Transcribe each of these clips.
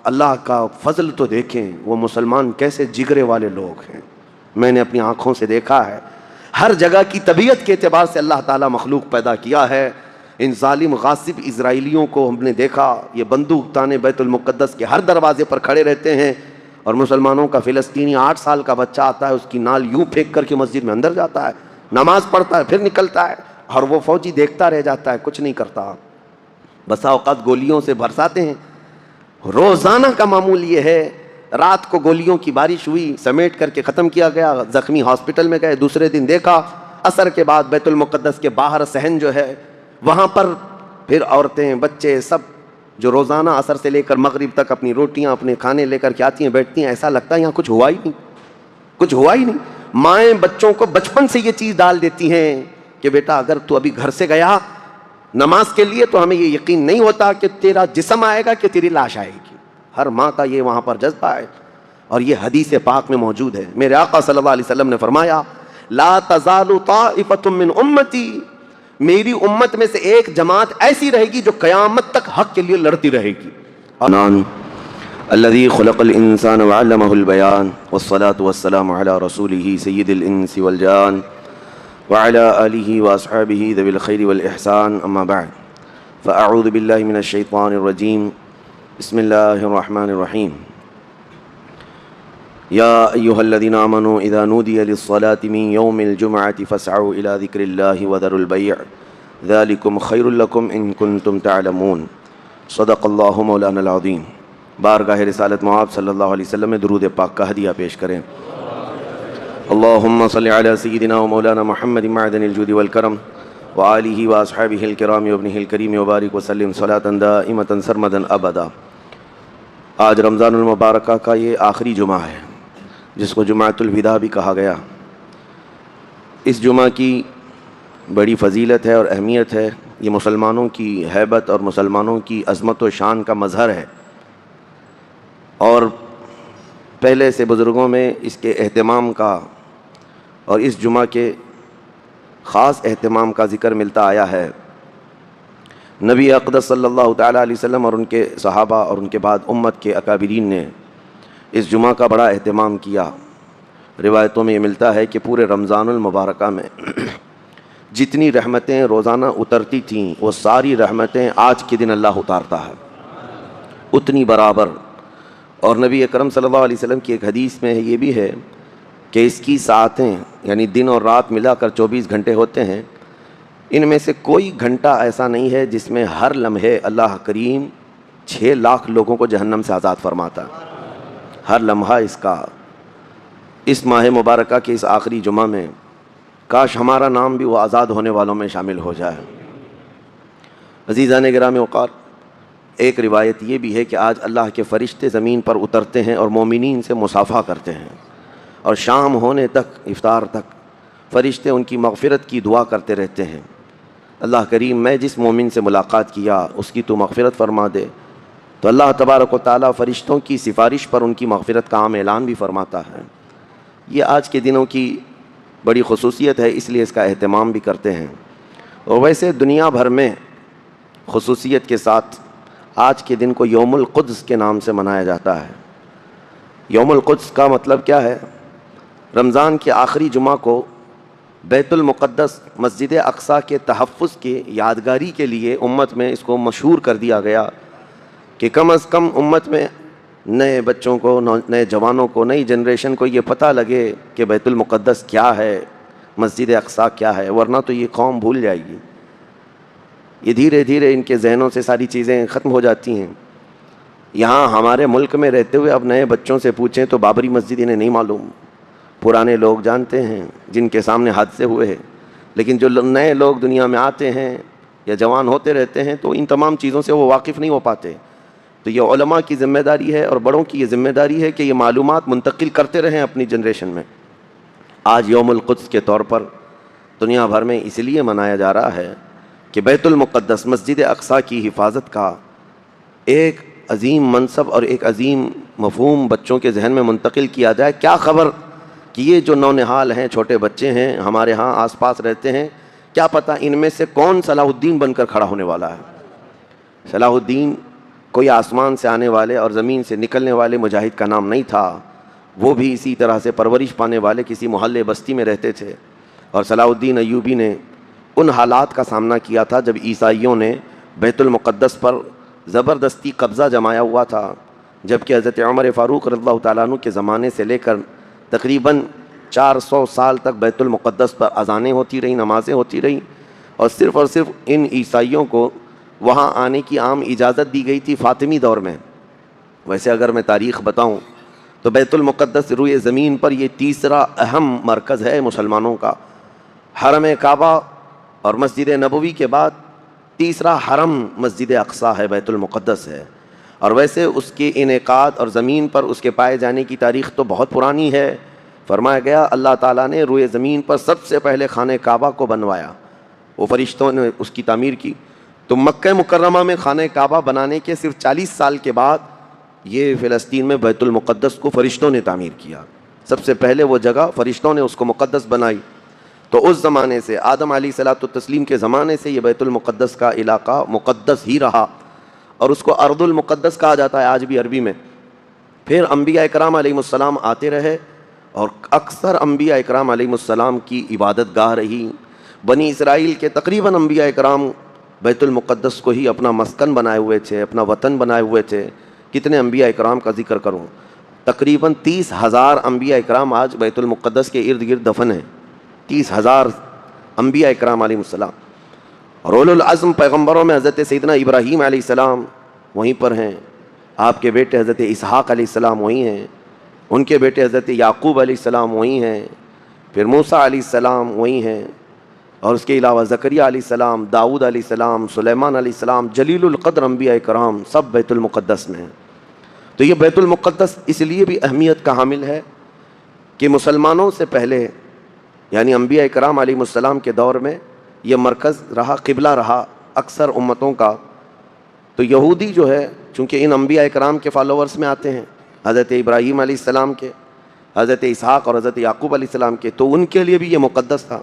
اللہ کا فضل تو دیکھیں، وہ مسلمان کیسے جگرے والے لوگ ہیں، میں نے اپنی آنکھوں سے دیکھا ہے۔ ہر جگہ کی طبیعت کے اعتبار سے اللہ تعالیٰ مخلوق پیدا کیا ہے۔ ان ظالم غاصب اسرائیلیوں کو ہم نے دیکھا، یہ بندوق تانے بیت المقدس کے ہر دروازے پر کھڑے رہتے ہیں، اور مسلمانوں کا فلسطینی 8 سال کا بچہ آتا ہے، اس کی نال یوں پھینک کر کے مسجد میں اندر جاتا ہے، نماز پڑھتا ہے، پھر نکلتا ہے، اور وہ فوجی دیکھتا رہ جاتا ہے، کچھ نہیں کرتا۔ بسا اوقات گولیوں سے برساتے ہیں۔ روزانہ کا معمول یہ ہے، رات کو گولیوں کی بارش ہوئی، سمیٹ کر کے ختم کیا گیا، زخمی ہاسپٹل میں گئے، دوسرے دن دیکھا عصر کے بعد بیت المقدس کے باہر صحن جو ہے وہاں پر پھر عورتیں بچے سب جو روزانہ عصر سے لے کر مغرب تک اپنی روٹیاں اپنے کھانے لے کر کے آتی ہیں، بیٹھتی ہیں، ایسا لگتا ہے یہاں کچھ ہوا ہی نہیں، کچھ ہوا ہی نہیں۔ مائیں بچوں کو بچپن سے یہ چیز ڈال دیتی ہیں کہ بیٹا اگر تو ابھی گھر سے گیا نماز کے لیے تو ہمیں یہ یقین نہیں ہوتا کہ تیرا جسم آئے گا کہ تیری لاش آئے گی۔ ہر ماں کا یہ وہاں پر جذبہ ہے، اور یہ حدیث پاک میں موجود ہے۔ میرے آقا صلی اللہ علیہ وسلم نے فرمایا لا تزال طائفۃ من امتی، میری امت میں سے ایک جماعت ایسی رہے گی جو قیامت تک حق کے لیے لڑتی رہے گی۔ الذي خلق الانسان وعلمه البيان والصلاة والسلام على رسوله سيد الانس والجان وعلى آله واصحابه ذوي الخير والاحسان، اما بعد فاعوذ بالله من الشيطان الرجيم، بسم الله الرحمن الرحيم۔ يا ايها الذين امنوا اذا نودي للصلاة من يوم الجمعة فاسعوا الى ذكر الله وذروا البيع ذلكم خير لكم ان كنتم تعلمون، صدق الله مولانا العظيم۔ بارگاہ رسالت مآب صلی اللہ علیہ وسلم میں درود پاک کا ہدیہ پیش کریں۔ اللہم صلی علی سیدنا و مولانا محمد معدن الجود والکرم وآلہ واصحابہ الکرام وابنہ الکریم وبارک وسلم صلاة دائمة سرمدا ابدا۔ آج رمضان المبارکہ کا یہ آخری جمعہ ہے جس کو جمعۃ الوداع بھی کہا گیا۔ اس جمعہ کی بڑی فضیلت ہے اور اہمیت ہے، یہ مسلمانوں کی ہیبت اور مسلمانوں کی عظمت و شان کا مظہر ہے، اور پہلے سے بزرگوں میں اس کے اہتمام کا اور اس جمعہ کے خاص اہتمام کا ذکر ملتا آیا ہے۔ نبی اقدس صلی اللہ تعالیٰ علیہ وسلم اور ان کے صحابہ اور ان کے بعد امت کے اکابرین نے اس جمعہ کا بڑا اہتمام کیا۔ روایتوں میں یہ ملتا ہے کہ پورے رمضان المبارکہ میں جتنی رحمتیں روزانہ اترتی تھیں وہ ساری رحمتیں آج کے دن اللہ اتارتا ہے، اتنی برابر۔ اور نبی اکرم صلی اللہ علیہ وسلم کی ایک حدیث میں یہ بھی ہے کہ اس کی ساعتیں یعنی دن اور رات ملا کر 24 گھنٹے ہوتے ہیں، ان میں سے کوئی گھنٹہ ایسا نہیں ہے جس میں ہر لمحے اللہ کریم 6 لاکھ لوگوں کو جہنم سے آزاد فرماتا ہے۔ ہر لمحہ اس ماہ مبارکہ کے اس آخری جمعہ میں کاش ہمارا نام بھی وہ آزاد ہونے والوں میں شامل ہو جائے۔ عزیزان گرامی اوقات، ایک روایت یہ بھی ہے کہ آج اللہ کے فرشتے زمین پر اترتے ہیں اور مومنین سے مصافحہ کرتے ہیں، اور شام ہونے تک افطار تک فرشتے ان کی مغفرت کی دعا کرتے رہتے ہیں۔ اللہ کریم میں جس مومن سے ملاقات کیا اس کی تو مغفرت فرما دے، تو اللہ تبارک و تعالیٰ فرشتوں کی سفارش پر ان کی مغفرت کا عام اعلان بھی فرماتا ہے۔ یہ آج کے دنوں کی بڑی خصوصیت ہے، اس لیے اس کا اہتمام بھی کرتے ہیں۔ اور ویسے دنیا بھر میں خصوصیت کے ساتھ آج کے دن کو یوم القدس کے نام سے منایا جاتا ہے۔ یوم القدس کا مطلب کیا ہے؟ رمضان کے آخری جمعہ کو بیت المقدس مسجد اقصیٰ کے تحفظ کی یادگاری کے لیے امت میں اس کو مشہور کر دیا گیا کہ کم از کم امت میں نئے بچوں کو، نئے جوانوں کو، نئی جنریشن کو یہ پتہ لگے کہ بیت المقدس کیا ہے، مسجد اقصیٰ کیا ہے، ورنہ تو یہ قوم بھول جائے گی۔ یہ دھیرے دھیرے ان کے ذہنوں سے ساری چیزیں ختم ہو جاتی ہیں۔ یہاں ہمارے ملک میں رہتے ہوئے اب نئے بچوں سے پوچھیں تو بابری مسجد انہیں نہیں معلوم، پرانے لوگ جانتے ہیں جن کے سامنے حادثے ہوئے ہیں، لیکن جو نئے لوگ دنیا میں آتے ہیں یا جوان ہوتے رہتے ہیں تو ان تمام چیزوں سے وہ واقف نہیں ہو پاتے۔ تو یہ علماء کی ذمہ داری ہے اور بڑوں کی یہ ذمہ داری ہے کہ یہ معلومات منتقل کرتے رہیں اپنی جنریشن میں۔ آج یوم القدس کے طور پر دنیا بھر میں اس لیے منایا جا رہا ہے کہ بیت المقدس مسجد اقصیٰ کی حفاظت کا ایک عظیم منصب اور ایک عظیم مفہوم بچوں کے ذہن میں منتقل کیا جائے۔ کیا خبر کہ یہ جو نونہال ہیں، چھوٹے بچے ہیں، ہمارے ہاں آس پاس رہتے ہیں، کیا پتہ ان میں سے کون صلاح الدین بن کر کھڑا ہونے والا ہے۔ صلاح الدین کوئی آسمان سے آنے والے اور زمین سے نکلنے والے مجاہد کا نام نہیں تھا، وہ بھی اسی طرح سے پرورش پانے والے کسی محلے بستی میں رہتے تھے۔ اور صلاح الدین ایوبی نے ان حالات کا سامنا کیا تھا جب عیسائیوں نے بیت المقدس پر زبردستی قبضہ جمایا ہوا تھا، جبکہ حضرت عمر فاروق رضی اللہ تعالیٰ عنہ کے زمانے سے لے کر تقریباً 400 سال تک بیت المقدس پر اذانیں ہوتی رہیں، نمازیں ہوتی رہیں، اور صرف ان عیسائیوں کو وہاں آنے کی عام اجازت دی گئی تھی فاطمی دور میں۔ ویسے اگر میں تاریخ بتاؤں تو بیت المقدس روئے زمین پر یہ تیسرا اہم مرکز ہے مسلمانوں کا۔ حرم کعبہ اور مسجد نبوی کے بعد تیسرا حرم مسجد اقصیٰ ہے، بیت المقدس ہے۔ اور ویسے اس کے انعقاد اور زمین پر اس کے پائے جانے کی تاریخ تو بہت پرانی ہے۔ فرمایا گیا اللہ تعالیٰ نے روئے زمین پر سب سے پہلے خانہ کعبہ کو بنوایا، وہ فرشتوں نے اس کی تعمیر کی۔ تو مکہ مکرمہ میں خانہ کعبہ بنانے کے صرف 40 سال کے بعد یہ فلسطین میں بیت المقدس کو فرشتوں نے تعمیر کیا۔ سب سے پہلے وہ جگہ فرشتوں نے اس کو مقدس بنائی۔ تو اس زمانے سے آدم علیہ الصلوۃ والتسلیم کے زمانے سے یہ بیت المقدس کا علاقہ مقدس ہی رہا، اور اس کو ارض المقدس کہا جاتا ہے آج بھی عربی میں۔ پھر انبیاء اکرام علیہ السلام آتے رہے، اور اکثر انبیاء اکرام علیہ السلام کی عبادت گاہ رہی۔ بنی اسرائیل کے تقریباً انبیاء اکرام بیت المقدس کو ہی اپنا مسکن بنائے ہوئے تھے، اپنا وطن بنائے ہوئے تھے۔ کتنے انبیاء اکرام کا ذکر کروں، تقریباً 30,000 انبیاء اکرام آج بیت المقدس کے ارد گرد دفن ہیں۔ 30,000 انبیاء اکرام علیہ السلام۔ اور اولو العزم پیغمبروں میں حضرت سیدنا ابراہیم علیہ السلام وہیں پر ہیں، آپ کے بیٹے حضرت اسحاق علیہ السلام وہیں ہیں، ان کے بیٹے حضرت یعقوب علیہ السلام وہیں ہیں، پھر موسیٰ علیہ السلام وہیں ہیں، اور اس کے علاوہ زکریا علیہ السلام، داؤد علیہ السلام، سلیمان علیہ السلام، جلیل القدر انبیاء کرام سب بیت المقدس میں ہیں۔ تو یہ بیت المقدس اس لیے بھی اہمیت کا حامل ہے کہ مسلمانوں سے پہلے یعنی انبیاء کرام علیہ السلام کے دور میں یہ مرکز رہا، قبلہ رہا اکثر امتوں کا۔ تو یہودی جو ہے چونکہ ان انبیاء کرام کے فالوورز میں آتے ہیں، حضرت ابراہیم علیہ السلام کے، حضرت اسحاق اور حضرت یعقوب علیہ السلام کے، تو ان کے لیے بھی یہ مقدس تھا۔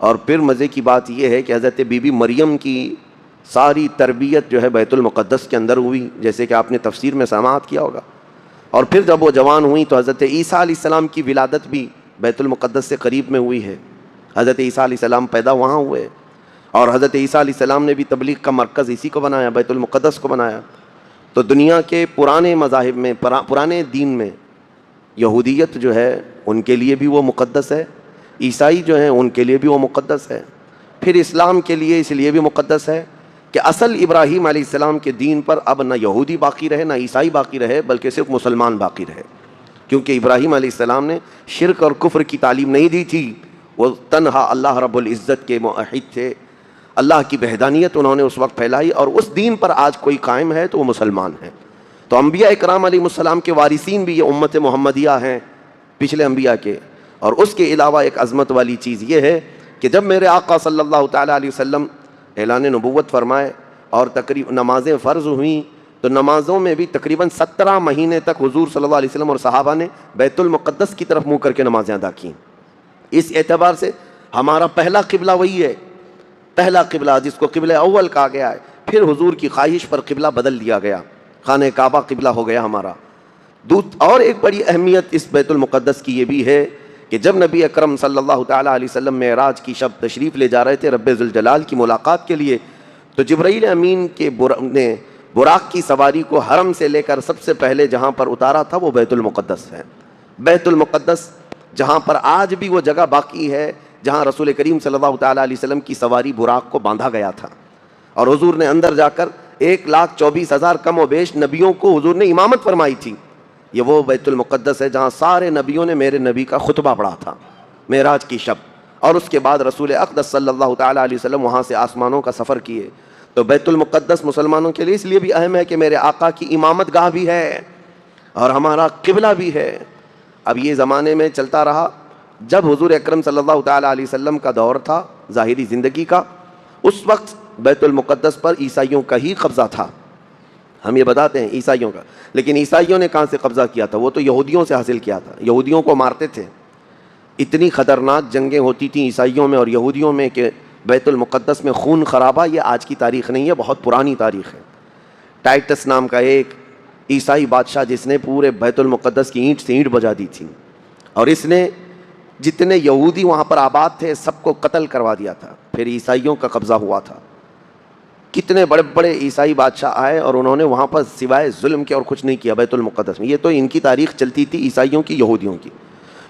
اور پھر مزے کی بات یہ ہے کہ حضرت بی بی مریم کی ساری تربیت جو ہے بیت المقدس کے اندر ہوئی، جیسے کہ آپ نے تفسیر میں سماعت کیا ہوگا۔ اور پھر جب وہ جوان ہوئی تو حضرت عیسیٰ علیہ السلام کی ولادت بھی بیت المقدس سے قریب میں ہوئی ہے۔ حضرت عیسیٰ علیہ السلام پیدا وہاں ہوئے، اور حضرت عیسیٰ علیہ السلام نے بھی تبلیغ کا مرکز اسی کو بنایا، بیت المقدس کو بنایا۔ تو دنیا کے پرانے مذاہب میں، پرانے دین میں یہودیت جو ہے ان کے لیے بھی وہ مقدس ہے، عیسائی جو ہیں ان کے لیے بھی وہ مقدس ہے، پھر اسلام کے لیے اس لیے بھی مقدس ہے کہ اصل ابراہیم علیہ السلام کے دین پر اب نہ یہودی باقی رہے، نہ عیسائی باقی رہے، بلکہ صرف مسلمان باقی رہے، کیونکہ ابراہیم علیہ السلام نے شرک اور کفر کی تعلیم نہیں دی تھی، وہ تنہا اللہ رب العزت کے موحد تھے، اللہ کی وحدانیت انہوں نے اس وقت پھیلائی، اور اس دین پر آج کوئی قائم ہے تو وہ مسلمان ہے۔ تو انبیاء اکرام علیہ السلام کے وارثین بھی یہ امت محمدیہ ہیں پچھلے انبیاء کے۔ اور اس کے علاوہ ایک عظمت والی چیز یہ ہے کہ جب میرے آقا صلی اللہ تعالیٰ علیہ وسلم اعلان نبوت فرمائے اور تقریباً نمازیں فرض ہوئیں، تو نمازوں میں بھی تقریباً 17 مہینے تک حضور صلی اللہ علیہ وسلم اور صحابہ نے بیت المقدس کی طرف منہ کر کے نمازیں ادا کیں۔ اس اعتبار سے ہمارا پہلا قبلہ وہی ہے، پہلا قبلہ جس کو قبلہ اول کہا گیا ہے۔ پھر حضور کی خواہش پر قبلہ بدل دیا گیا، خانہ کعبہ قبلہ ہو گیا ہمارا۔ اور ایک بڑی اہمیت اس بیت المقدس کی یہ بھی ہے کہ جب نبی اکرم صلی اللہ تعالیٰ علیہ وسلم معراج کی شب تشریف لے جا رہے تھے رب ذوالجلال کی ملاقات کے لیے، تو جبرائیل امین کے نے براق کی سواری کو حرم سے لے کر سب سے پہلے جہاں پر اتارا تھا وہ بیت المقدس ہے۔ بیت المقدس جہاں پر آج بھی وہ جگہ باقی ہے جہاں رسول کریم صلی اللہ تعالیٰ علیہ وسلم کی سواری براق کو باندھا گیا تھا، اور حضور نے اندر جا کر 1,24,000 کم و بیش نبیوں کو حضور نے امامت فرمائی تھی۔ یہ وہ بیت المقدس ہے جہاں سارے نبیوں نے میرے نبی کا خطبہ پڑھا تھا معراج کی شب، اور اس کے بعد رسول اقدس صلی اللہ تعالیٰ علیہ وسلم وہاں سے آسمانوں کا سفر کیے۔ تو بیت المقدس مسلمانوں کے لیے اس لیے بھی اہم ہے کہ میرے آقا کی امامت گاہ بھی ہے اور ہمارا قبلہ بھی ہے۔ اب یہ زمانے میں چلتا رہا، جب حضور اکرم صلی اللہ تعالیٰ علیہ وسلم کا دور تھا ظاہری زندگی کا، اس وقت بیت المقدس پر عیسائیوں کا ہی قبضہ تھا۔ ہم یہ بتاتے ہیں عیسائیوں کا، لیکن عیسائیوں نے کہاں سے قبضہ کیا تھا؟ وہ تو یہودیوں سے حاصل کیا تھا، یہودیوں کو مارتے تھے۔ اتنی خطرناک جنگیں ہوتی تھیں عیسائیوں میں اور یہودیوں میں کہ بیت المقدس میں خون خرابہ یہ آج کی تاریخ نہیں ہے، بہت پرانی تاریخ ہے۔ ٹائٹس نام کا ایک عیسائی بادشاہ جس نے پورے بیت المقدس کی اینٹ سے اینٹ بجا دی تھی، اور اس نے جتنے یہودی وہاں پر آباد تھے سب کو قتل کروا دیا تھا، پھر عیسائیوں کا قبضہ ہوا تھا۔ کتنے بڑے بڑے عیسائی بادشاہ آئے اور انہوں نے وہاں پر سوائے ظلم کے اور کچھ نہیں کیا بیت المقدس میں۔ یہ تو ان کی تاریخ چلتی تھی عیسائیوں کی، یہودیوں کی۔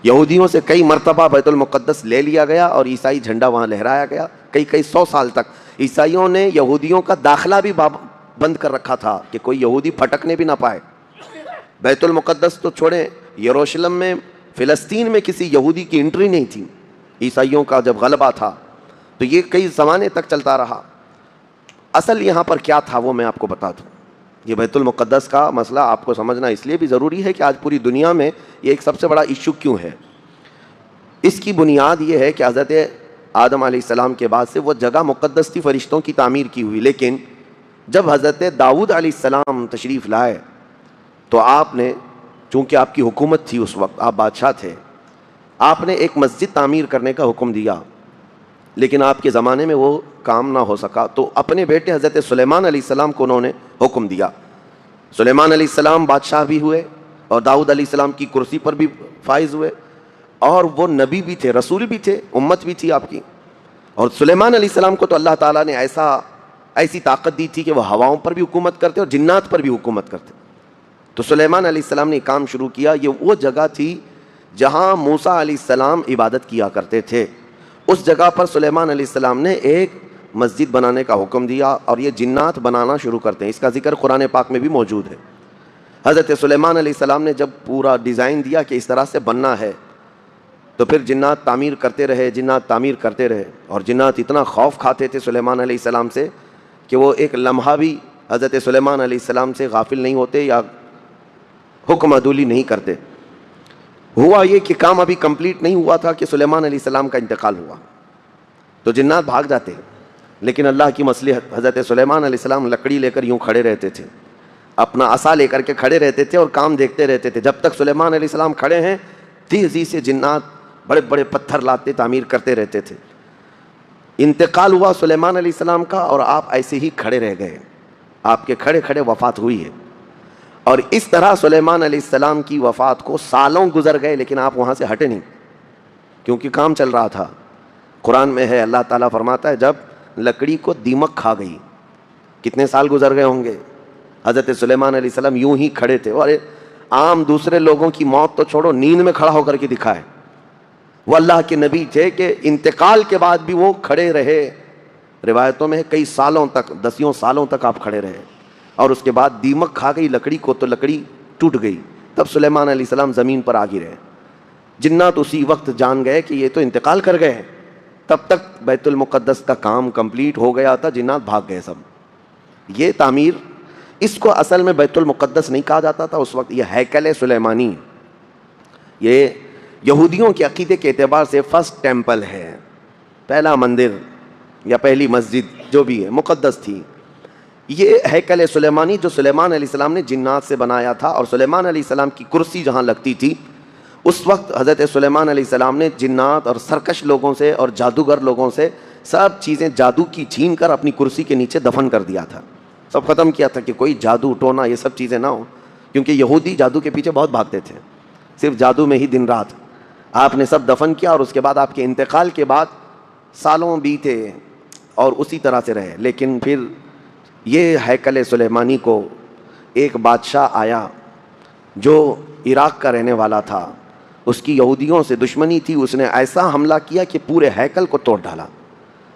یہودیوں سے کئی مرتبہ بیت المقدس لے لیا گیا اور عیسائی جھنڈا وہاں لہرایا گیا، کئی 100 سال تک۔ عیسائیوں نے یہودیوں کا داخلہ بھی بند کر رکھا تھا کہ کوئی یہودی پھٹکنے بھی نہ پائے۔ بیت المقدس تو چھوڑیں، یروشلم میں، فلسطین میں کسی یہودی کی انٹری نہیں تھی۔ عیسائیوں کا جب غلبہ تھا تو یہ کئی زمانے تک چلتا رہا۔ اصل یہاں پر کیا تھا وہ میں آپ کو بتا دوں۔ یہ بیت المقدس کا مسئلہ آپ کو سمجھنا اس لیے بھی ضروری ہے کہ آج پوری دنیا میں یہ ایک سب سے بڑا ایشو کیوں ہے۔ اس کی بنیاد یہ ہے کہ حضرت آدم علیہ السلام کے بعد سے وہ جگہ مقدس تھی، فرشتوں کی تعمیر کی ہوئی، لیکن جب حضرت داؤد علیہ السلام تشریف لائے تو آپ نے، چونکہ آپ کی حکومت تھی اس وقت، آپ بادشاہ تھے، آپ نے ایک مسجد تعمیر کرنے کا حکم دیا، لیکن آپ کے زمانے میں وہ کام نہ ہو سکا، تو اپنے بیٹے حضرت سلیمان علیہ السلام کو انہوں نے حکم دیا۔ سلیمان علیہ السلام بادشاہ بھی ہوئے اور داؤد علیہ السلام کی کرسی پر بھی فائز ہوئے، اور وہ نبی بھی تھے، رسول بھی تھے، امت بھی تھی آپ کی۔ اور سلیمان علیہ السلام کو تو اللہ تعالیٰ نے ایسی طاقت دی تھی کہ وہ ہواؤں پر بھی حکومت کرتے اور جنات پر بھی حکومت کرتے۔ تو سلیمان علیہ السلام نے کام شروع کیا۔ یہ وہ جگہ تھی جہاں موسیٰ علیہ السلام عبادت کیا کرتے تھے، اس جگہ پر سلیمان علیہ السلام نے ایک مسجد بنانے کا حکم دیا، اور یہ جنات بنانا شروع کرتے ہیں۔ اس کا ذکر قرآن پاک میں بھی موجود ہے۔ حضرت سلیمان علیہ السلام نے جب پورا ڈیزائن دیا کہ اس طرح سے بننا ہے، تو پھر جنات تعمیر کرتے رہے، اور جنات اتنا خوف کھاتے تھے سلیمان علیہ السلام سے کہ وہ ایک لمحہ بھی حضرت سلیمان علیہ السلام سے غافل نہیں ہوتے یا حکم عدولی نہیں کرتے۔ ہوا یہ کہ کام ابھی کمپلیٹ نہیں ہوا تھا کہ سلیمان علیہ السلام کا انتقال ہوا، تو جنات بھاگ جاتے، لیکن اللہ کی مصلحت، حضرت سلیمان علیہ السلام لکڑی لے کر یوں کھڑے رہتے تھے، اپنا عصا لے کر کے کھڑے رہتے تھے اور کام دیکھتے رہتے تھے۔ جب تک سلیمان علیہ السلام کھڑے ہیں، تیزی سے جنات بڑے بڑے پتھر لاتے تعمیر کرتے رہتے تھے۔ انتقال ہوا سلیمان علیہ السلام کا، اور آپ ایسے ہی کھڑے رہ گئے، آپ کے کھڑے کھڑے وفات ہوئی ہے۔ اور اس طرح سلیمان علیہ السلام کی وفات کو سالوں گزر گئے، لیکن آپ وہاں سے ہٹے نہیں، کیونکہ کام چل رہا تھا۔ قرآن میں ہے، اللہ تعالیٰ فرماتا ہے جب لکڑی کو دیمک کھا گئی، کتنے سال گزر گئے ہوں گے، حضرت سلیمان علیہ السلام یوں ہی کھڑے تھے۔ اور عام دوسرے لوگوں کی موت تو چھوڑو، نیند میں کھڑا ہو کر کے دکھائے، وہ اللہ کے نبی تھے کہ انتقال کے بعد بھی وہ کھڑے رہے۔ روایتوں میں کئی سالوں تک، 10 سالوں تک آپ کھڑے رہے، اور اس کے بعد دیمک کھا گئی لکڑی کو تو لکڑی ٹوٹ گئی، تب سلیمان علیہ السلام زمین پر آ گرے۔ جنات اسی وقت جان گئے کہ یہ تو انتقال کر گئے، تب تک بیت المقدس کا کام کمپلیٹ ہو گیا تھا، جنات بھاگ گئے سب۔ یہ تعمیر، اس کو اصل میں بیت المقدس نہیں کہا جاتا تھا اس وقت، یہ ہیکل سلیمانی، یہ یہودیوں کے عقیدے کے اعتبار سے فرسٹ ٹیمپل ہے، پہلا مندر یا پہلی مسجد جو بھی ہے مقدس تھی۔ یہ ہیکل سلیمانی جو سلیمان علیہ السلام نے جنات سے بنایا تھا، اور سلیمان علیہ السلام کی کرسی جہاں لگتی تھی، اس وقت حضرت سلیمان علیہ السلام نے جنات اور سرکش لوگوں سے اور جادوگر لوگوں سے سب چیزیں جادو کی چھین کر اپنی کرسی کے نیچے دفن کر دیا تھا، سب ختم کیا تھا کہ کوئی جادو ٹونا یہ سب چیزیں نہ ہوں، کیونکہ یہودی جادو کے پیچھے بہت بھاگتے تھے، صرف جادو میں ہی دن رات۔ آپ نے سب دفن کیا، اور اس کے بعد آپ کے انتقال کے بعد سالوں بیتے اور اسی طرح سے رہے۔ لیکن پھر یہ ہیکل سلیمانی کو ایک بادشاہ آیا جو عراق کا رہنے والا تھا، اس کی یہودیوں سے دشمنی تھی، اس نے ایسا حملہ کیا کہ پورے ہیکل کو توڑ ڈالا،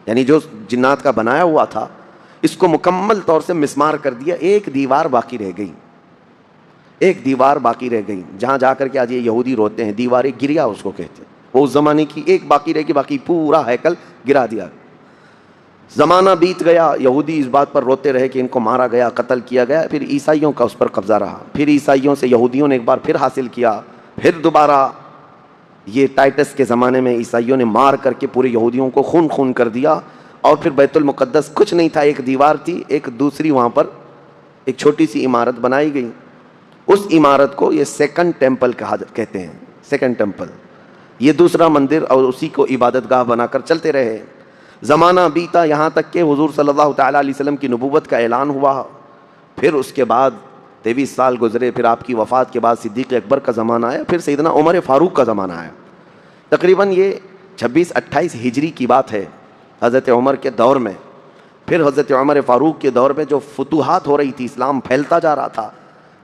یعنی جو جنات کا بنایا ہوا تھا اس کو مکمل طور سے مسمار کر دیا۔ ایک دیوار باقی رہ گئی، ایک دیوار باقی رہ گئی، جہاں جا کر کے آج یہ یہودی روتے ہیں، دیوار گریا اس کو کہتے ہیں، وہ اس زمانے کی ایک باقی رہ گئی، باقی پورا ہیکل گرا دیا۔ زمانہ بیت گیا، یہودی اس بات پر روتے رہے کہ ان کو مارا گیا، قتل کیا گیا، پھر عیسائیوں کا اس پر قبضہ رہا، پھر عیسائیوں سے یہودیوں نے ایک بار پھر حاصل کیا، پھر دوبارہ یہ ٹائٹس کے زمانے میں عیسائیوں نے مار کر کے پورے یہودیوں کو خون خون کر دیا، اور پھر بیت المقدس کچھ نہیں تھا، ایک دیوار تھی، ایک دوسری وہاں پر ایک چھوٹی سی عمارت بنائی گئی، اس عمارت کو یہ سیکنڈ ٹیمپل کہتے ہیں، سیکنڈ ٹیمپل، یہ دوسرا مندر، اور اسی کو عبادت گاہ بنا کر چلتے رہے۔ زمانہ بیتا، یہاں تک کہ حضور صلی اللہ تعالیٰ علیہ وسلم کی نبوت کا اعلان ہوا، پھر اس کے بعد 23 سال گزرے، پھر آپ کی وفات کے بعد صدیق اکبر کا زمانہ آیا، پھر سیدنا عمر فاروق کا زمانہ آیا. تقریباً یہ 26-28 ہجری کی بات ہے حضرت عمر کے دور میں. پھر حضرت عمر فاروق کے دور میں جو فتوحات ہو رہی تھی، اسلام پھیلتا جا رہا تھا،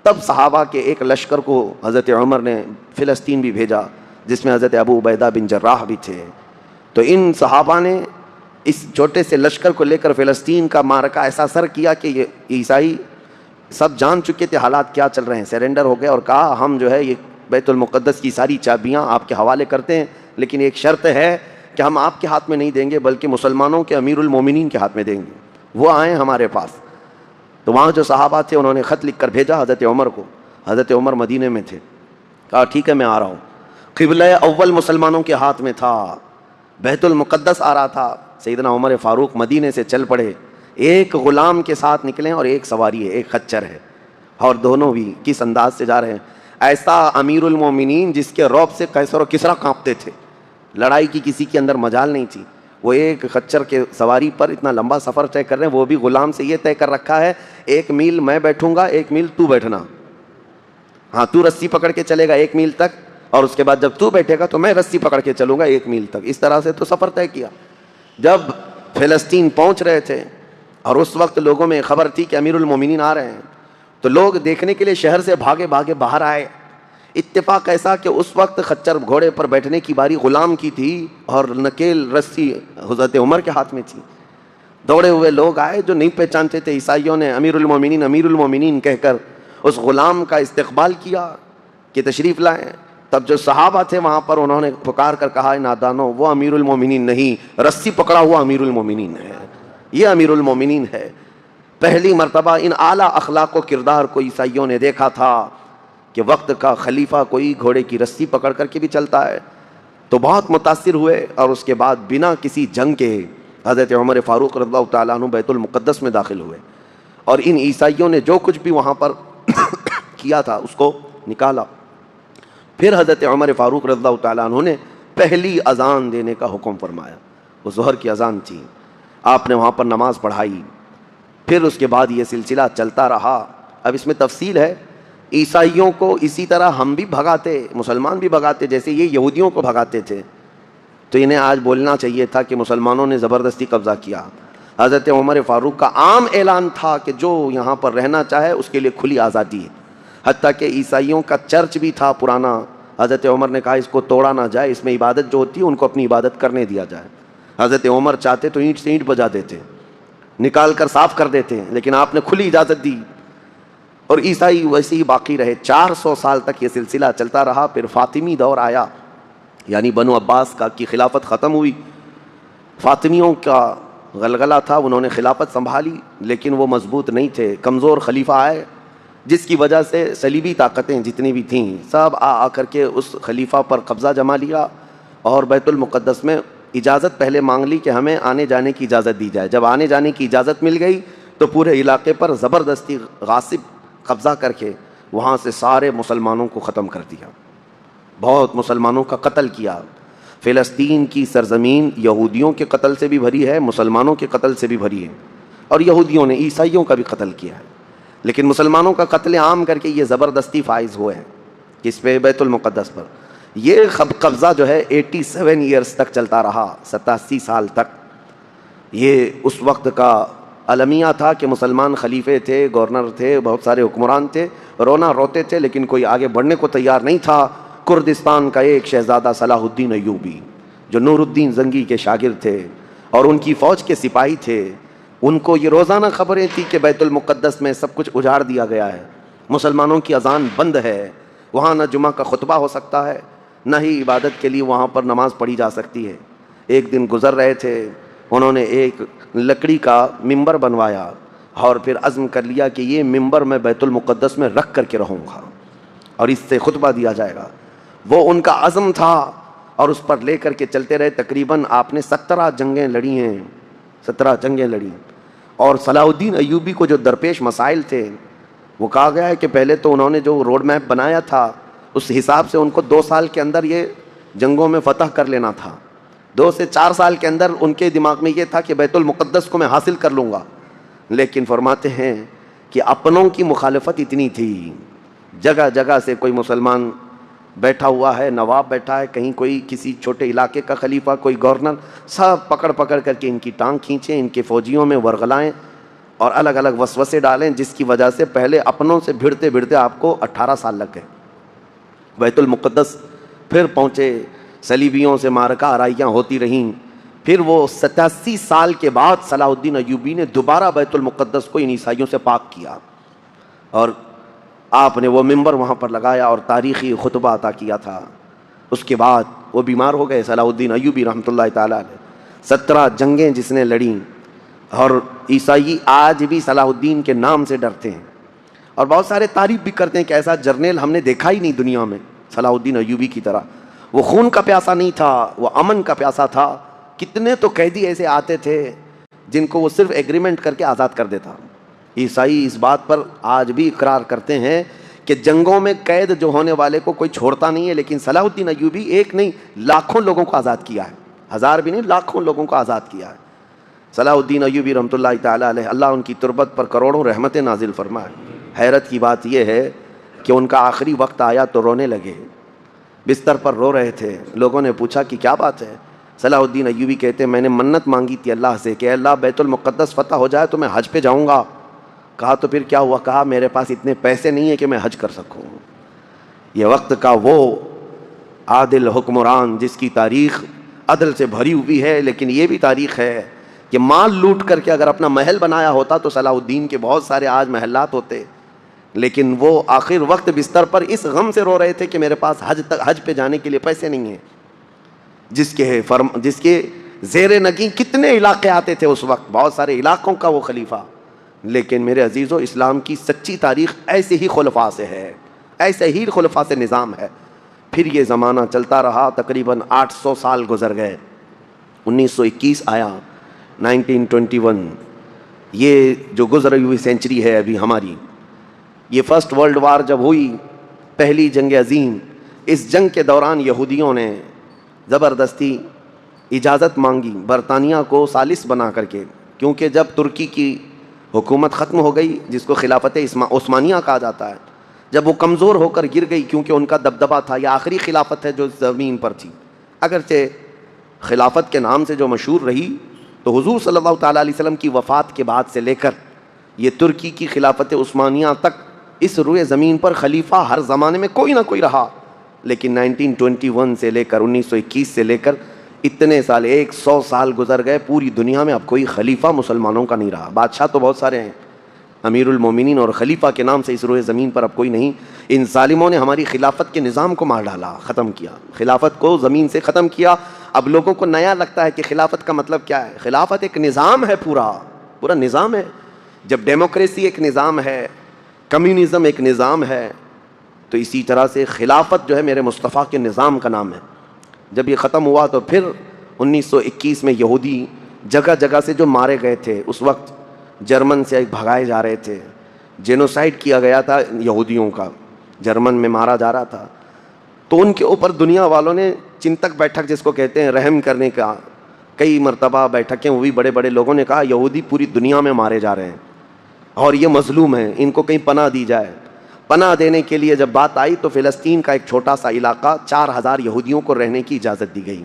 تب صحابہ کے ایک لشکر کو حضرت عمر نے فلسطین بھی بھیجا، جس میں حضرت ابو عبیدہ بن جراح بھی تھے. تو ان صحابہ نے اس چھوٹے سے لشکر کو لے کر فلسطین کا معرکہ ایسا سر کیا کہ یہ عیسائی سب جان چکے تھے حالات کیا چل رہے ہیں، سرنڈر ہو گئے اور کہا ہم جو ہے یہ بیت المقدس کی ساری چابیاں آپ کے حوالے کرتے ہیں، لیکن ایک شرط ہے کہ ہم آپ کے ہاتھ میں نہیں دیں گے بلکہ مسلمانوں کے امیر المومنین کے ہاتھ میں دیں گے، وہ آئیں ہمارے پاس. تو وہاں جو صحابہ تھے انہوں نے خط لکھ کر بھیجا حضرت عمر کو. حضرت عمر مدینے میں تھے، کہا ٹھیک ہے میں آ رہا ہوں. قبلہ اول مسلمانوں کے ہاتھ میں تھا، بیت المقدس آ رہا تھا. سیدنا عمر فاروق مدینے سے چل پڑے، ایک غلام کے ساتھ نکلے اور ایک سواری ہے، ایک خچر ہے، اور دونوں بھی کس انداز سے جا رہے ہیں. ایسا امیر المومنین جس کے رعب سے قیصر و کسریٰ کانپتے تھے، لڑائی کی کسی کے اندر مجال نہیں تھی. وہ ایک خچر کے سواری پر اتنا لمبا سفر طے کر رہے ہیں، وہ بھی غلام سے یہ طے کر رکھا ہے 1 میل میں بیٹھوں گا، 1 میل تو بیٹھنا. ہاں تو رسی پکڑ کے چلے گا 1 میل تک، اور اس کے بعد جب تو بیٹھے گا تو میں رسی پکڑ کے چلوں گا 1 میل تک. اس طرح سے تو سفر طے کیا. جب فلسطین پہنچ رہے تھے اور اس وقت لوگوں میں خبر تھی کہ امیر المومنین آ رہے ہیں، تو لوگ دیکھنے کے لیے شہر سے بھاگے بھاگے باہر آئے. اتفاق ایسا کہ اس وقت خچر گھوڑے پر بیٹھنے کی باری غلام کی تھی اور نکیل رسی حضرت عمر کے ہاتھ میں تھی. دوڑے ہوئے لوگ آئے جو نہیں پہچانتے تھے. عیسائیوں نے امیر المومنین کہہ کر اس غلام کا استقبال کیا کہ تشریف لائیں. تب جو صحابہ تھے وہاں پر انہوں نے پکار کر کہا نادانو، وہ امیر المومنین نہیں، رسی پکڑا ہوا امیر المومنین ہے، یہ امیر المومنین ہے. پہلی مرتبہ ان اعلیٰ اخلاق و کردار کو عیسائیوں نے دیکھا تھا کہ وقت کا خلیفہ کوئی گھوڑے کی رسی پکڑ کر کے بھی چلتا ہے. تو بہت متاثر ہوئے اور اس کے بعد بنا کسی جنگ کے حضرت عمر فاروق رضی اللہ تعالیٰ عنہ بیت المقدس میں داخل ہوئے، اور ان عیسائیوں نے جو کچھ بھی وہاں پر کیا تھا اس کو نکالا. پھر حضرت عمر فاروق رضی اللہ تعالیٰ عنہ نے پہلی اذان دینے کا حکم فرمایا. وہ ظہر کی اذان تھی، آپ نے وہاں پر نماز پڑھائی. پھر اس کے بعد یہ سلسلہ چلتا رہا. اب اس میں تفصیل ہے، عیسائیوں کو اسی طرح ہم بھی بھگاتے، مسلمان بھی بھگاتے جیسے یہ یہودیوں کو بھگاتے تھے. تو انہیں آج بولنا چاہیے تھا کہ مسلمانوں نے زبردستی قبضہ کیا. حضرت عمر فاروق کا عام اعلان تھا کہ جو یہاں پر رہنا چاہے اس کے لیے کھلی آزادی ہے. حتیٰ کہ عیسائیوں کا چرچ بھی تھا پرانا، حضرت عمر نے کہا اس کو توڑا نہ جائے، اس میں عبادت جو ہوتی ہے ان کو اپنی عبادت کرنے دیا جائے. حضرت عمر چاہتے تو اینٹ سے اینٹ بجا دیتے، نکال کر صاف کر دیتے، لیکن آپ نے کھلی اجازت دی. اور عیسائی ویسے ہی باقی رہے. 400 سال تک یہ سلسلہ چلتا رہا. پھر فاطمی دور آیا، یعنی بنو عباس کا کی خلافت ختم ہوئی. فاطمیوں کا غلغلہ تھا، انہوں نے خلافت سنبھالی لیکن وہ مضبوط نہیں تھے. کمزور خلیفہ آئے جس کی وجہ سے صلیبی طاقتیں جتنی بھی تھیں سب آ کر کے اس خلیفہ پر قبضہ جما لیا، اور بیت المقدس میں اجازت پہلے مانگ لی کہ ہمیں آنے جانے کی اجازت دی جائے. جب آنے جانے کی اجازت مل گئی تو پورے علاقے پر زبردستی غاصب قبضہ کر کے وہاں سے سارے مسلمانوں کو ختم کر دیا. بہت مسلمانوں کا قتل کیا. فلسطین کی سرزمین یہودیوں کے قتل سے بھی بھری ہے، مسلمانوں کے قتل سے بھی بھری ہے، اور یہودیوں نے عیسائیوں کا بھی قتل کیا ہے. لیکن مسلمانوں کا قتل عام کر کے یہ زبردستی فائز ہوئے ہیں کس پہ؟ بیت المقدس پر. یہ قبضہ جو ہے 87 ایئرز تک چلتا رہا، 87 سال تک. یہ اس وقت کا المیہ تھا کہ مسلمان خلیفے تھے، گورنر تھے، بہت سارے حکمران تھے، رونا روتے تھے لیکن کوئی آگے بڑھنے کو تیار نہیں تھا. کردستان کا ایک شہزادہ صلاح الدین ایوبی جو نور الدین زنگی کے شاگرد تھے اور ان کی فوج کے سپاہی تھے، ان کو یہ روزانہ خبریں تھی کہ بیت المقدس میں سب کچھ اجاڑ دیا گیا ہے، مسلمانوں کی اذان بند ہے، وہاں نہ جمعہ کا خطبہ ہو سکتا ہے، نہ ہی عبادت کے لیے وہاں پر نماز پڑھی جا سکتی ہے. ایک دن گزر رہے تھے، انہوں نے ایک لکڑی کا ممبر بنوایا اور پھر عزم کر لیا کہ یہ ممبر میں بیت المقدس میں رکھ کر کے رہوں گا اور اس سے خطبہ دیا جائے گا. وہ ان کا عزم تھا اور اس پر لے کر کے چلتے رہے. تقریباً آپ نے 17 جنگیں لڑی ہیں، 17 جنگیں لڑی. اور صلاح الدین ایوبی کو جو درپیش مسائل تھے وہ کہا گیا ہے کہ پہلے تو انہوں نے جو روڈ میپ بنایا تھا اس حساب سے ان کو 2 سال کے اندر یہ جنگوں میں فتح کر لینا تھا. 2 سے 4 سال کے اندر ان کے دماغ میں یہ تھا کہ بیت المقدس کو میں حاصل کر لوں گا. لیکن فرماتے ہیں کہ اپنوں کی مخالفت اتنی تھی، جگہ جگہ سے کوئی مسلمان بیٹھا ہوا ہے، نواب بیٹھا ہے، کہیں کوئی کسی چھوٹے علاقے کا خلیفہ، کوئی گورنر، سب پکڑ پکڑ کر کے ان کی ٹانگ کھینچیں، ان کے فوجیوں میں ورغلائیں اور الگ الگ وسوسے ڈالیں، جس کی وجہ سے پہلے اپنوں سے بھیڑتے بھیڑتے آپ کو 18 سال لگ گئے۔ بیت المقدس پھر پہنچے، صلیبیوں سے معرکہ آرائیاں ہوتی رہیں، پھر وہ 87 سال کے بعد صلاح الدین ایوبی نے دوبارہ بیت المقدس کو ان عیسائیوں سے پاک کیا، اور آپ نے وہ منبر وہاں پر لگایا اور تاریخی خطبہ عطا کیا تھا۔ اس کے بعد وہ بیمار ہو گئے صلاح الدین ایوبی رحمۃ اللہ تعالیٰ علیہ۔ 17 جنگیں جس نے لڑیں، اور عیسائی آج بھی صلاح الدین کے نام سے ڈرتے ہیں، اور بہت سارے تعریف بھی کرتے ہیں کہ ایسا جرنیل ہم نے دیکھا ہی نہیں دنیا میں صلاح الدین ایوبی کی طرح۔ وہ خون کا پیاسا نہیں تھا، وہ امن کا پیاسا تھا۔ کتنے تو قیدی ایسے آتے تھے جن کو وہ صرف ایگریمنٹ کر کے آزاد کر دیتا۔ عیسائی اس بات پر آج بھی اقرار کرتے ہیں کہ جنگوں میں قید جو ہونے والے کو کوئی چھوڑتا نہیں ہے، لیکن صلاح الدین ایوبی ایک نہیں لاکھوں لوگوں کو آزاد کیا ہے، ہزار بھی نہیں لاکھوں لوگوں کو آزاد کیا ہے۔ صلاح الدین ایوبی رحمۃ اللہ تعالیٰ علیہ، اللہ ان کی تربت پر کروڑوں رحمتیں نازل فرمائے۔ حیرت کی بات یہ ہے کہ ان کا آخری وقت آیا تو رونے لگے، بستر پر رو رہے تھے۔ لوگوں نے پوچھا کہ کیا بات ہے؟ صلاح الدین ایوبی کہتے ہیں میں نے منت مانگی تھی اللہ سے کہ اللہ بیت المقدس فتح ہو جائے تو میں حج پہ جاؤں گا۔ کہا تو پھر کیا ہوا؟ کہا میرے پاس اتنے پیسے نہیں ہیں کہ میں حج کر سکوں۔ یہ وقت کا وہ عادل حکمران جس کی تاریخ عدل سے بھری ہوئی ہے، لیکن یہ بھی تاریخ ہے کہ مال لوٹ کر کے اگر اپنا محل بنایا ہوتا تو صلاح الدین کے بہت سارے آج محلات ہوتے، لیکن وہ آخر وقت بستر پر اس غم سے رو رہے تھے کہ میرے پاس حج پہ جانے کے لیے پیسے نہیں ہیں۔ جس کے زیر نگین کتنے علاقے آتے تھے اس وقت، بہت سارے علاقوں کا وہ خلیفہ۔ لیکن میرے عزیزو، اسلام کی سچی تاریخ ایسے ہی خلفاء سے ہے، ایسے ہی خلفاء سے نظام ہے۔ پھر یہ زمانہ چلتا رہا، تقریباً 800 سال گزر گئے، 1921 آیا، 1921، یہ جو گزری ہوئی سینچری ہے ابھی ہماری، یہ فرسٹ ورلڈ وار جب ہوئی، پہلی جنگ عظیم، اس جنگ کے دوران یہودیوں نے زبردستی اجازت مانگی برطانیہ کو ثالث بنا کر کے، کیونکہ جب ترکی کی حکومت ختم ہو گئی جس کو خلافت عثمانیہ کہا جاتا ہے، جب وہ کمزور ہو کر گر گئی، کیونکہ ان کا دبدبہ تھا، یہ آخری خلافت ہے جو زمین پر تھی، اگرچہ خلافت کے نام سے جو مشہور رہی، تو حضور صلی اللہ تعالیٰ علیہ وسلم کی وفات کے بعد سے لے کر یہ ترکی کی خلافت عثمانیہ تک اس روئے زمین پر خلیفہ ہر زمانے میں کوئی نہ کوئی رہا، لیکن 1921 سے لے کر 1921 سے لے کر اتنے سال، 100 سال گزر گئے، پوری دنیا میں اب کوئی خلیفہ مسلمانوں کا نہیں رہا۔ بادشاہ تو بہت سارے ہیں، امیر المومنین اور خلیفہ کے نام سے اس روئے زمین پر اب کوئی نہیں۔ ان ظالموں نے ہماری خلافت کے نظام کو مار ڈالا، ختم کیا، خلافت کو زمین سے ختم کیا۔ اب لوگوں کو نیا لگتا ہے کہ خلافت کا مطلب کیا ہے؟ خلافت ایک نظام ہے، پورا نظام ہے۔ جب ڈیموکریسی ایک نظام ہے، کمیونزم ایک نظام ہے، تو اسی طرح سے خلافت جو ہے میرے مصطفیٰ کے نظام کا نام ہے۔ جب یہ ختم ہوا تو پھر 1921 میں یہودی جگہ جگہ سے جو مارے گئے تھے، اس وقت جرمن سے بھگائے جا رہے تھے، جینوسائیڈ کیا گیا تھا یہودیوں کا، جرمن میں مارا جا رہا تھا، تو ان کے اوپر دنیا والوں نے چنتک بیٹھک جس کو کہتے ہیں رحم کرنے کا، کئی مرتبہ بیٹھکیں ہوئی، بڑے بڑے لوگوں نے کہا یہودی پوری دنیا میں مارے جا رہے ہیں اور یہ مظلوم ہیں، ان کو کہیں پناہ دی جائے۔ پناہ دینے کے لیے جب بات آئی تو فلسطین کا ایک چھوٹا سا علاقہ 4000 یہودیوں کو رہنے کی اجازت دی گئی۔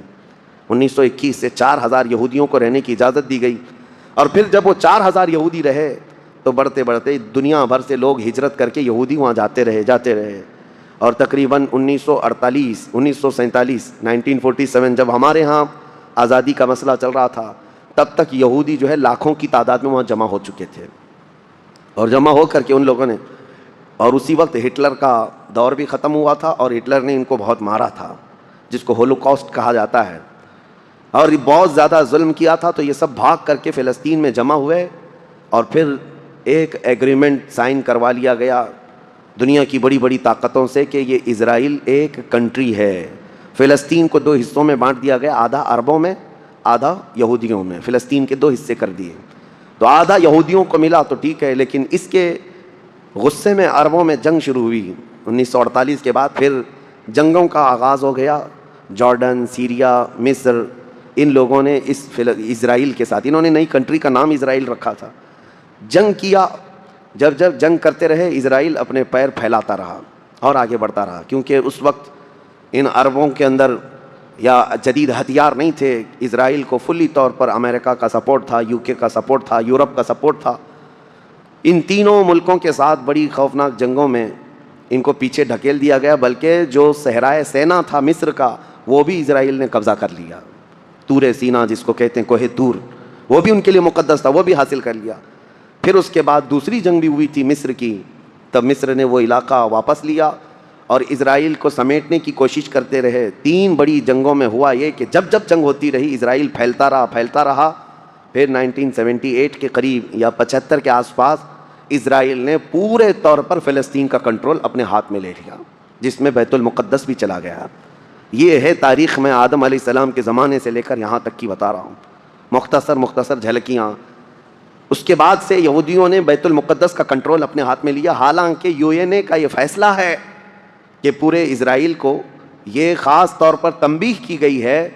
1921 سے 4000 یہودیوں کو رہنے کی اجازت دی گئی، اور پھر جب وہ 4000 یہودی رہے تو بڑھتے بڑھتے دنیا بھر سے لوگ ہجرت کر کے یہودی وہاں جاتے رہے، اور تقریباً 1948 1947 1947 جب ہمارے ہاں آزادی کا مسئلہ چل رہا تھا، تب تک یہودی جو ہے لاکھوں کی تعداد میں وہاں جمع ہو چکے تھے، اور جمع ہو کر کے ان لوگوں نے، اور اسی وقت ہٹلر کا دور بھی ختم ہوا تھا اور ہٹلر نے ان کو بہت مارا تھا، جس کو ہولوکاسٹ کہا جاتا ہے، اور بہت زیادہ ظلم کیا تھا۔ تو یہ سب بھاگ کر کے فلسطین میں جمع ہوئے، اور پھر ایک ایگریمنٹ سائن کروا لیا گیا دنیا کی بڑی بڑی طاقتوں سے کہ یہ اسرائیل ایک کنٹری ہے۔ فلسطین کو 2 حصوں میں بانٹ دیا گیا، آدھا عربوں میں آدھا یہودیوں میں، فلسطین کے 2 حصے کر دیے، تو آدھا یہودیوں کو ملا تو ٹھیک ہے، لیکن اس کے غصے میں عربوں میں جنگ شروع ہوئی 1948 کے بعد، پھر جنگوں کا آغاز ہو گیا۔ جارڈن، سیریا، مصر، ان لوگوں نے اسرائیل کے ساتھ، انہوں نے نئی کنٹری کا نام اسرائیل رکھا تھا، جنگ کیا، جب جب جنگ کرتے رہے اسرائیل اپنے پیر پھیلاتا رہا اور آگے بڑھتا رہا، کیونکہ اس وقت ان عربوں کے اندر یا جدید ہتھیار نہیں تھے. اسرائیل کو فلی طور پر امریکہ کا سپورٹ تھا، یو کے کا سپورٹ تھا، یورپ کا سپورٹ تھا. ان تینوں ملکوں کے ساتھ بڑی خوفناک جنگوں میں ان کو پیچھے ڈھکیل دیا گیا، بلکہ جو صحرائے سینا تھا مصر کا وہ بھی اسرائیل نے قبضہ کر لیا. طور سینا جس کو کہتے ہیں، کوہ طور، وہ بھی ان کے لیے مقدس تھا، وہ بھی حاصل کر لیا. پھر اس کے بعد دوسری جنگ بھی ہوئی تھی مصر کی، تب مصر نے وہ علاقہ واپس لیا اور اسرائیل کو سمیٹنے کی کوشش کرتے رہے. 3 بڑی جنگوں میں ہوا یہ کہ جب جب جنگ ہوتی رہی اسرائیل پھیلتا رہا. پھر 1978 کے قریب یا 75 کے آس پاس اسرائیل نے پورے طور پر فلسطین کا کنٹرول اپنے ہاتھ میں لے لیا، جس میں بیت المقدس بھی چلا گیا. یہ ہے تاریخ میں آدم علیہ السلام کے زمانے سے لے کر یہاں تک کی بتا رہا ہوں، مختصر جھلکیاں. اس کے بعد سے یہودیوں نے بیت المقدس کا کنٹرول اپنے ہاتھ میں لیا، حالانکہ UN کا یہ فیصلہ ہے کہ پورے اسرائیل کو یہ خاص طور پر تنبیہ کی گئی ہے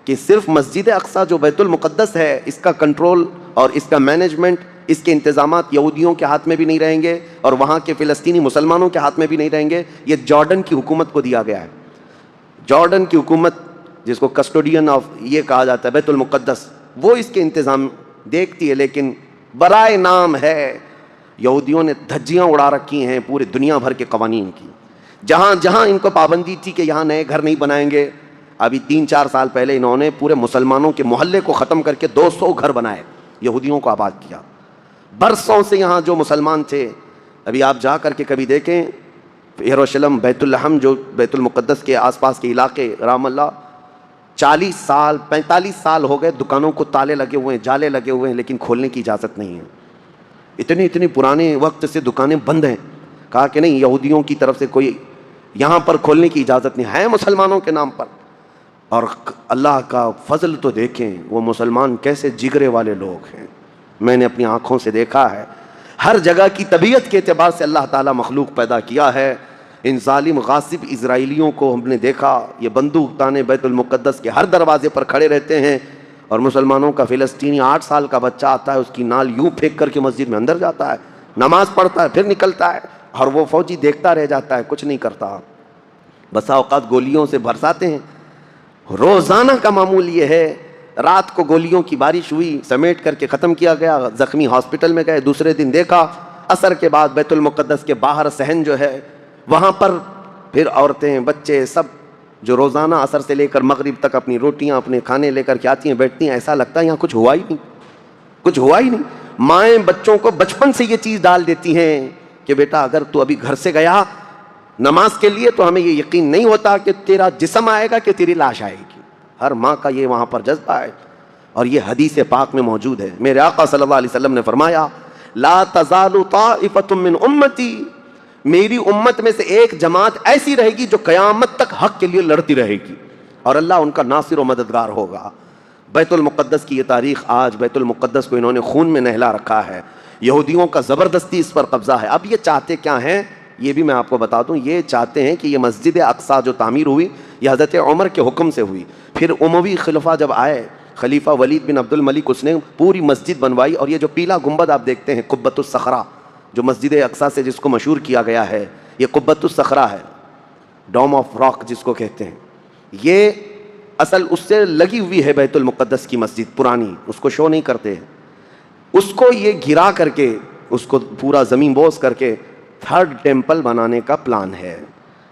کہ صرف مسجد اقصیٰ جو بیت المقدس ہے اس کا کنٹرول اور اس کا مینجمنٹ، اس کے انتظامات یہودیوں کے ہاتھ میں بھی نہیں رہیں گے اور وہاں کے فلسطینی مسلمانوں کے ہاتھ میں بھی نہیں رہیں گے. یہ جارڈن کی حکومت کو دیا گیا ہے. جارڈن کی حکومت جس کو کسٹوڈین آف یہ کہا جاتا ہے بیت المقدس، وہ اس کے انتظام دیکھتی ہے، لیکن برائے نام ہے یہودیوں نے دھجیاں اڑا رکھی ہیں پورے دنیا بھر کے قوانین کی. جہاں جہاں ان کو پابندی تھی کہ یہاں نئے گھر نہیں بنائیں گے، ابھی 3-4 سال پہلے انہوں نے پورے مسلمانوں کے محلے کو ختم کر کے 200 گھر بنائے، یہودیوں کو آباد کیا. برسوں سے یہاں جو مسلمان تھے، ابھی آپ جا کر کے کبھی دیکھیں یروشلم، بیت الحم جو بیت المقدس کے آس پاس کے علاقے رام اللہ، 40 سال 45 سال ہو گئے دکانوں کو تالے لگے ہوئے ہیں، جالے لگے ہوئے ہیں، لیکن کھولنے کی اجازت نہیں ہے. اتنے پرانے وقت سے دکانیں بند ہیں. کہا کہ نہیں، یہودیوں کی طرف سے کوئی یہاں پر کھولنے کی اجازت نہیں ہے، مسلمانوں کے نام پر. اور اللہ کا فضل تو دیکھیں، وہ مسلمان کیسے جگرے والے لوگ ہیں. میں نے اپنی آنکھوں سے دیکھا ہے. ہر جگہ کی طبیعت کے اعتبار سے اللہ تعالیٰ مخلوق پیدا کیا ہے. ان ظالم غاصب اسرائیلیوں کو ہم نے دیکھا، یہ بندوق تانے بیت المقدس کے ہر دروازے پر کھڑے رہتے ہیں، اور مسلمانوں کا فلسطینی 8 سال کا بچہ آتا ہے، اس کی نال یوں پھینک کر کے مسجد میں اندر جاتا ہے، نماز پڑھتا ہے، پھر نکلتا ہے، اور وہ فوجی دیکھتا رہ جاتا ہے، کچھ نہیں کرتا. بسا اوقات گولیوں سے برساتے ہیں. روزانہ کا معمول یہ ہے. رات کو گولیوں کی بارش ہوئی، سمیٹ کر کے ختم کیا گیا، زخمی ہاسپٹل میں گئے. دوسرے دن دیکھا عصر کے بعد بیت المقدس کے باہر صحن جو ہے وہاں پر پھر عورتیں، بچے، سب جو روزانہ عصر سے لے کر مغرب تک اپنی روٹیاں، اپنے کھانے لے کر کے آتی ہیں، بیٹھتی ہیں. ایسا لگتا ہے یہاں کچھ ہوا ہی نہیں. مائیں بچوں کو بچپن سے یہ چیز ڈال دیتی ہیں کہ بیٹا اگر تو ابھی گھر سے گیا نماز کے لیے تو ہمیں یہ یقین نہیں ہوتا کہ تیرا جسم آئے گا کہ تیری لاش آئے گی. ہر ماں کا یہ وہاں پر جذبہ ہے، اور یہ حدیث پاک میں موجود ہے. میرے آقا صلی اللہ علیہ وسلم نے فرمایا، لا تزال طائفۃ من امتی، میری امت میں سے ایک جماعت ایسی رہے گی جو قیامت تک حق کے لیے لڑتی رہے گی، اور اللہ ان کا ناصر و مددگار ہوگا. بیت المقدس کی یہ تاریخ آج، بیت المقدس کو انہوں نے خون میں نہلا رکھا ہے. یہودیوں کا زبردستی اس پر قبضہ ہے. اب یہ چاہتے کیا ہیں یہ بھی میں آپ کو بتا دوں. یہ چاہتے ہیں کہ یہ مسجد اقصیٰ جو تعمیر ہوئی یہ حضرت عمر کے حکم سے ہوئی. پھر اموی خلفاء جب آئے، خلیفہ ولید بن عبد الملک، اس نے پوری مسجد بنوائی. اور یہ جو پیلا گنبد آپ دیکھتے ہیں قبۃ الصخرہ، جو مسجد اقصیٰ سے جس کو مشہور کیا گیا ہے، یہ قبۃ الصخرہ ہے، ڈوم آف راک جس کو کہتے ہیں. یہ اصل اس سے لگی ہوئی ہے بیت المقدس کی مسجد پرانی، اس کو شو نہیں کرتے ہیں. اس کو یہ گرا کر کے، اس کو پورا زمین بوس کر کے 3rd ٹیمپل بنانے کا پلان ہے.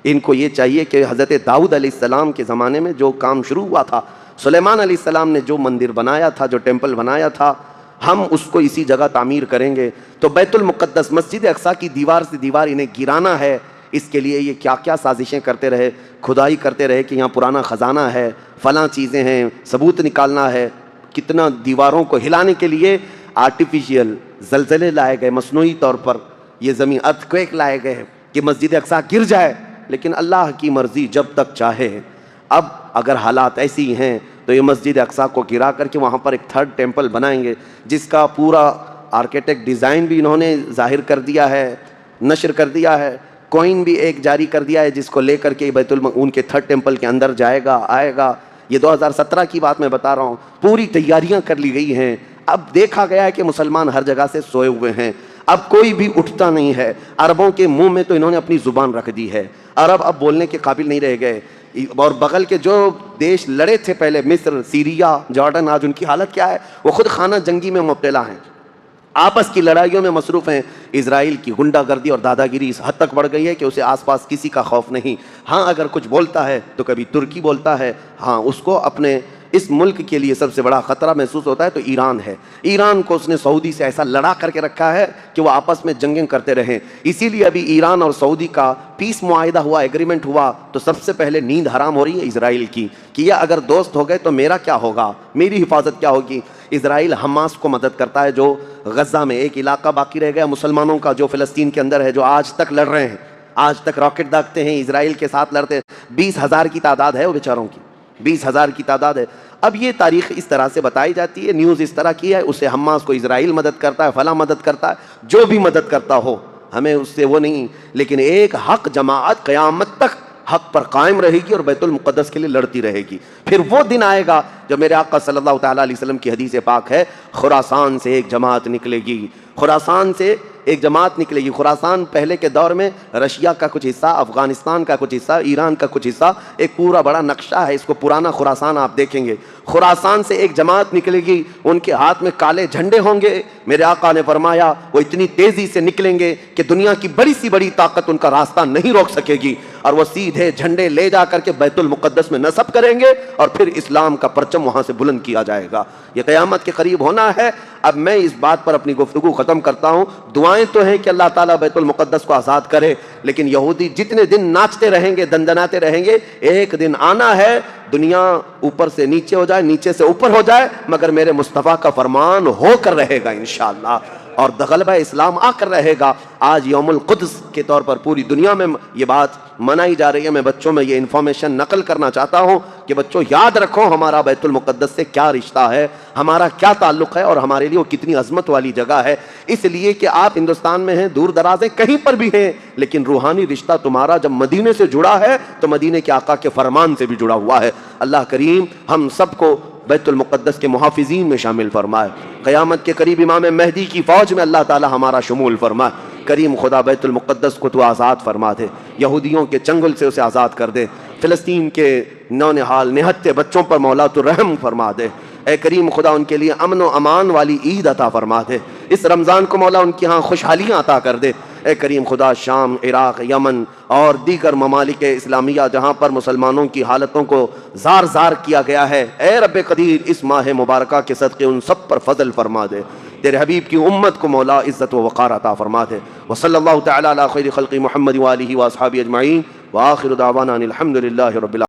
ان کو یہ چاہیے کہ حضرت داؤد علیہ السلام کے زمانے میں جو کام شروع ہوا تھا، سلیمان علیہ السلام نے جو مندر بنایا تھا، جو ٹیمپل بنایا تھا، ہم اس کو اسی جگہ تعمیر کریں گے. تو بیت المقدس، مسجد اقصیٰ کی دیوار سے دیوار انہیں گرانا ہے. اس کے لیے یہ کیا کیا سازشیں کرتے رہے، کھدائی کرتے رہے کہ یہاں پرانا خزانہ ہے، فلاں چیزیں ہیں، ثبوت نکالنا ہے. کتنا دیواروں کو ہلانے کے لیے آرٹیفیشیل زلزلے لائے گئے، مصنوعی طور پر یہ زمین ارتھ کویک لائے گئے کہ مسجد اقصیٰ گر جائے. لیکن اللہ کی مرضی جب تک چاہے. اب اگر حالات ایسی ہیں تو یہ مسجد اقصیٰ کو گرا کر کے وہاں پر ایک 3rd ٹیمپل بنائیں گے، جس کا پورا آرکیٹیکٹ ڈیزائن بھی انہوں نے ظاہر کر دیا ہے، نشر کر دیا ہے. کوئن بھی ایک جاری کر دیا ہے جس کو لے کر کے ان کے 3rd ٹیمپل کے اندر جائے گا، آئے گا. یہ 2017 کی بات میں بتا رہا ہوں. پوری تیاریاں کر لی گئی ہیں. اب دیکھا گیا ہے کہ مسلمان ہر جگہ سے سوئے ہوئے ہیں. اب کوئی بھی اٹھتا نہیں ہے. عربوں کے منہ میں تو انہوں نے اپنی زبان رکھ دی ہے. عرب اب بولنے کے قابل نہیں رہ گئے. اور بغل کے جو دیش لڑے تھے پہلے، مصر، سیریا، جارڈن، آج ان کی حالت کیا ہے؟ وہ خود خانہ جنگی میں مبتلا ہیں، آپس کی لڑائیوں میں مصروف ہیں. اسرائیل کی غنڈہ گردی اور دادا گیری اس حد تک بڑھ گئی ہے کہ اسے آس پاس کسی کا خوف نہیں. ہاں اگر کچھ بولتا ہے تو کبھی ترکی بولتا ہے. ہاں اس کو اپنے اس ملک کے لیے سب سے بڑا خطرہ محسوس ہوتا ہے تو ایران ہے. ایران کو اس نے سعودی سے ایسا لڑا کر کے رکھا ہے کہ وہ آپس میں جنگیں کرتے رہیں. اسی لیے ابھی ایران اور سعودی کا پیس معاہدہ ہوا، ایگریمنٹ ہوا، تو سب سے پہلے نیند حرام ہو رہی ہے اسرائیل کی کہ یہ اگر دوست ہو گئے تو میرا کیا ہوگا، میری حفاظت کیا ہوگی. اسرائیل حماس کو مدد کرتا ہے، جو غزہ میں ایک علاقہ باقی رہ گیا مسلمانوں کا جو فلسطین کے اندر ہے، جو آج تک لڑ رہے ہیں، آج تک راکٹ داغتے ہیں، اسرائیل کے ساتھ لڑتے ہیں. 20,000 کی تعداد ہے وہ بیچاروں کی، 20,000 کی تعداد ہے. اب یہ تاریخ اس طرح سے بتائی جاتی ہے، نیوز اس طرح کی ہے، اسے حماس کو اسرائیل مدد کرتا ہے، فلاں مدد کرتا ہے، جو بھی مدد کرتا ہو ہمیں اس سے وہ نہیں. لیکن ایک حق جماعت قیامت تک حق پر قائم رہے گی اور بیت المقدس کے لیے لڑتی رہے گی. پھر وہ دن آئے گا جب میرے آقا صلی اللہ تعالیٰ علیہ وسلم کی حدیث پاک ہے، خراسان سے ایک جماعت نکلے گی، خراسان سے ایک جماعت نکلے گی. خراسان پہلے کے دور میں رشیا کا کچھ حصہ، افغانستان کا کچھ حصہ، ایران کا کچھ حصہ، ایک پورا بڑا نقشہ ہے، اس کو پرانا خراسان آپ دیکھیں گے. خراسان سے ایک جماعت نکلے گی، ان کے ہاتھ میں کالے جھنڈے ہوں گے. میرے آقا نے فرمایا وہ اتنی تیزی سے نکلیں گے کہ دنیا کی بڑی سی بڑی طاقت ان کا راستہ نہیں روک سکے گی، اور وہ سیدھے جھنڈے لے جا کر کے بیت المقدس میں نصب کریں گے اور پھر اسلام کا پرچم وہاں سے بلند کیا جائے گا. یہ قیامت کے قریب ہونا ہے. اب میں اس بات پر اپنی گفتگو ختم کرتا ہوں. دعائیں تو ہیں کہ اللہ تعالیٰ بیت المقدس کو آزاد کرے، لیکن یہودی جتنے دن ناچتے رہیں گے، دندناتے رہیں گے، ایک دن آنا ہے دنیا اوپر سے نیچے ہو جائے، نیچے سے اوپر ہو جائے، مگر میرے مصطفیٰ کا فرمان ہو کر رہے گا انشاءاللہ، اور غلبہ اسلام آ کر رہے گا. آج یوم القدس کے طور پر پوری دنیا میں یہ بات منائی جا رہی ہے. میں بچوں میں یہ انفارمیشن نقل کرنا چاہتا ہوں کہ بچوں یاد رکھو ہمارا بیت المقدس سے کیا رشتہ ہے، ہمارا کیا تعلق ہے، اور ہمارے لیے وہ کتنی عظمت والی جگہ ہے. اس لیے کہ آپ ہندوستان میں ہیں، دور دراز ہیں، کہیں پر بھی ہیں، لیکن روحانی رشتہ تمہارا جب مدینے سے جڑا ہے تو مدینے کے آقا کے فرمان سے بھی جڑا ہوا ہے. اللہ کریم ہم سب کو بیت المقدس کے محافظین میں شامل فرمائے. قیامت کے قریب امام مہدی کی فوج میں اللہ تعالی ہمارا شمول فرمائے. کریم خدا بیت المقدس کو تو آزاد فرما دے، یہودیوں کے چنگل سے اسے آزاد کر دے، فلسطین کے نونہال نہتے بچوں پر مولا تو رحم فرما دے. اے کریم خدا ان کے لیے امن و امان والی عید عطا فرما دے. اس رمضان کو مولا ان کی ہاں خوشحالیاں عطا کر دے. اے کریم خدا شام، عراق، یمن اور دیگر ممالک اسلامیہ جہاں پر مسلمانوں کی حالتوں کو زار زار کیا گیا ہے، اے رب قدیر اس ماہ مبارکہ کے صدقے ان سب پر فضل فرما دے. تیرے حبیب کی امت کو مولا عزت و وقار عطا فرما دے. وصلی اللہ تعالی علی خیر خلق محمد وآلہ واصحابہ اجمعین، وآخر دعوانا ان الحمد للہ رب العالمین.